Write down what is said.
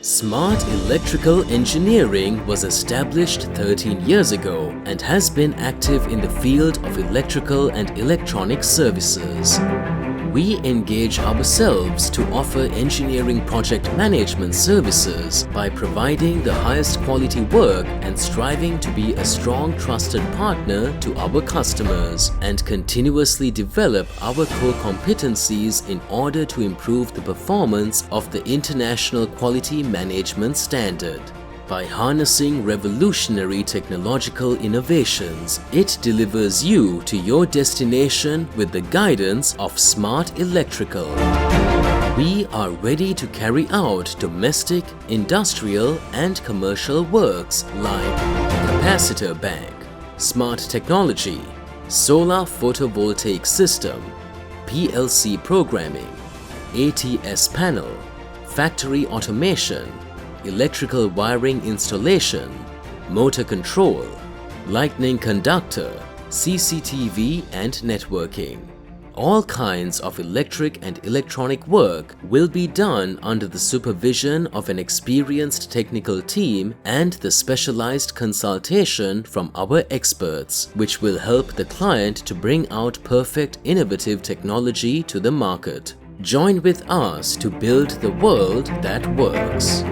Smart electrical engineering was established 13 years ago and has been active in the field of electrical and electronic services. We engage ourselves to offer engineering project management services by providing the highest quality work and striving to be a strong trusted partner to our customers and continuously develop our core competencies in order to improve the performance of the international quality management standard. By harnessing revolutionary technological innovations, it delivers you to your destination with the guidance of Smart Electrical. We are ready to carry out domestic, industrial and commercial works like capacitor bank, smart technology, solar photovoltaic system, PLC programming, ATS panel, factory automation, electrical wiring installation, motor control, lightning conductor, CCTV and networking. All kinds of electric and electronic work will be done under the supervision of an experienced technical team and the specialized consultation from our experts, which will help the client to bring out perfect innovative technology to the market. Join with us to build the world that works.